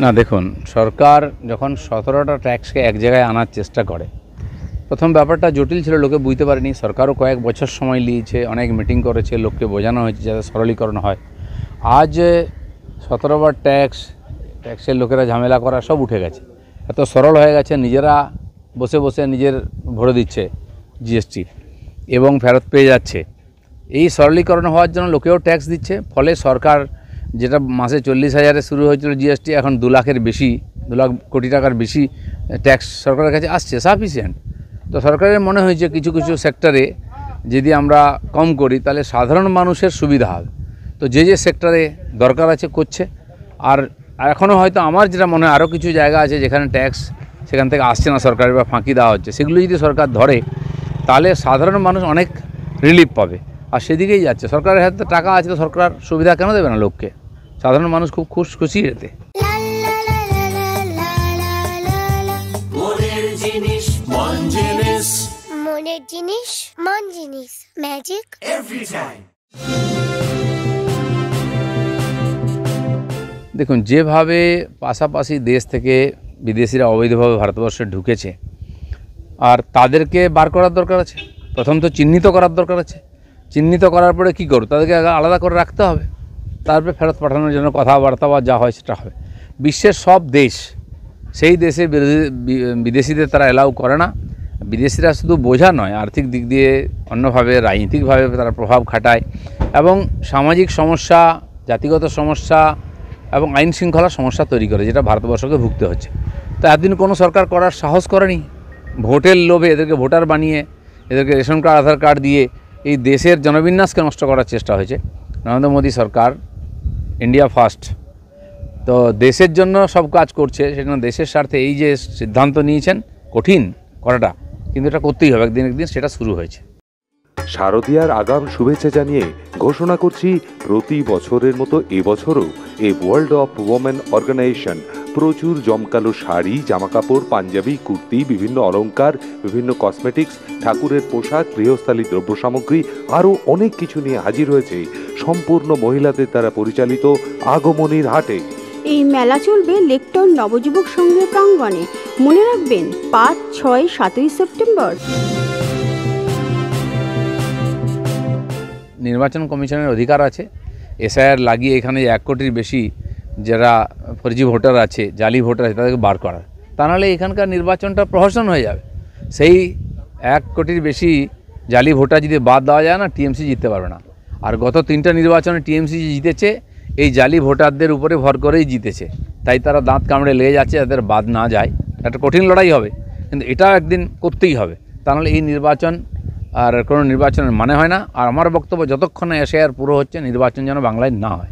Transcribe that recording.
না দেখুন, সরকার যখন 17টা ট্যাক্সকে এক জায়গায় আনার চেষ্টা করে, প্রথম ব্যাপারটা জটিল ছিল, লোকে বুঝতে পারেনি। সরকারও কয়েক বছর সময় নিয়েছে, অনেক মিটিং করেছে, লোককে বোঝানো হয়েছে যাতে সরলীকরণ হয়। আজ 17বার ট্যাক্সের লোকেরা ঝামেলা করা সব উঠে গেছে, এত সরল হয়ে গেছে। নিজেরা বসে বসে নিজের ভরে দিচ্ছে জিএসটি এবং ফেরত পেয়ে যাচ্ছে। এই সরলীকরণ হওয়ার জন্য লোকেও ট্যাক্স দিচ্ছে, ফলে সরকার যেটা মাসে 40,000-এ শুরু হয়েছিল জিএসটি, এখন 2 লাখের বেশি, 2 লাখ কোটি টাকার বেশি ট্যাক্স সরকারের কাছে আসছে, সাফিসিয়েন্ট। তো সরকারের মনে হয়েছে কিছু কিছু সেক্টরে যদি আমরা কম করি তাহলে সাধারণ মানুষের সুবিধা হবে। তো যে যে সেক্টরে দরকার আছে করছে। আর এখনও হয়তো আমার যেটা মনে হয় আরও কিছু জায়গা আছে যেখানে ট্যাক্স সেখান থেকে আসছে না সরকারের, বা ফাঁকি দেওয়া হচ্ছে, সেগুলো যদি সরকার ধরে তাহলে সাধারণ মানুষ অনেক রিলিফ পাবে। আর সেদিকেই যাচ্ছে। সরকারের হাতে টাকা আছে, তো সরকার সুবিধা কেন দেবে না লোককে? সাধারণ মানুষ খুব খুশি এতে। মনের জিনিস মন জিনিস ম্যাজিক এভরি টাইম। দেখুন, যেভাবে পাশাপাশি দেশ থেকে বিদেশিরা অবৈধভাবে ভারতবর্ষে ঢুকেছে, আর তাদেরকে বার করার দরকার আছে। প্রথম তো চিহ্নিত করার দরকার আছে। চিহ্নিত করার পরে কী করব, তাদেরকে আলাদা করে রাখতে হবে, তারপরে ফেরত পাঠানোর জন্য কথাবার্তা বা যা হয় সেটা হবে। বিশ্বের সব দেশ, সেই দেশে বিদেশিদের তারা অ্যালাউ করে না। বিদেশিরা শুধু বোঝা নয়, আর্থিক দিক দিয়ে অন্যভাবে রাজনৈতিকভাবে তারা প্রভাব খাটায় এবং সামাজিক সমস্যা, জাতিগত সমস্যা এবং আইন শৃঙ্খলার সমস্যা তৈরি করে, যেটা ভারতবর্ষকে ভুগতে হচ্ছে। তো এতদিন কোনো সরকার করার সাহস করেনি। ভোটের লোভে এদেরকে ভোটার বানিয়ে, এদেরকে রেশন কার্ড, আধার কার্ড দিয়ে এই দেশের জনবিন্যাসকে নষ্ট করার চেষ্টা হয়েছে। নরেন্দ্র মোদী সরকার ইন্ডিয়া ফার্স্ট, তো দেশের জন্য সব কাজ করছে, সেজন্য দেশের স্বার্থে এই যে সিদ্ধান্ত নিয়েছেন, কঠিন করাটা, কিন্তু এটা করতেই হবে, একদিন সেটা শুরু হয়েছে। শারদীয়ার আগাম শুভেচ্ছা জানিয়ে ঘোষণা করছি, প্রতি বছরের মতো এবছরও এই ওয়ার্ল্ড অফ ওমেন অর্গানাইজেশন প্রচুর জমকালো শাড়ি, জামাকাপড়, পাঞ্জাবি, কুর্তি, বিভিন্ন অলংকার, বিভিন্ন কসমেটিক্স, ঠাকুরের পোশাক, গৃহস্থালী দ্রব্য সামগ্রী আরও অনেক কিছু নিয়ে হাজির হয়েছে সম্পূর্ণ মহিলাদের দ্বারা পরিচালিত আগমনীর হাটে। এই মেলা চলবে লেকটাউন নবযুবক সংঘের প্রাঙ্গণে। মনে রাখবেন, 5, 6, 7 সেপ্টেম্বর। নির্বাচন কমিশনের অধিকার আছে এসআইআর লাগিয়ে এখানে 1 কোটির বেশি যারা ফর্জি ভোটার আছে, জালি ভোটার আছে, তাদেরকে বার করার। তা নাহলে এখানকার নির্বাচনটা প্রহসন হয়ে যাবে। সেই 1 কোটির বেশি জালি ভোটার যদি বাদ দেওয়া যায় না, টিএমসি জিততে পারবে না। আর গত 3টা নির্বাচনে টিএমসি জিতেছে এই জালি ভোটারদের উপরে ভর করেই জিতেছে। তাই তারা দাঁত কামড়ে লেগে যাচ্ছে যাদের বাদ না যায়। একটা কঠিন লড়াই হবে, কিন্তু এটাও একদিন করতেই হবে। তা নাহলে এই নির্বাচন আর কোনো নির্বাচনের মানে হয় না। আর আমার বক্তব্য, যতক্ষণ এসআইআর পুরো হচ্ছে, নির্বাচন যেন বাংলায় না হয়।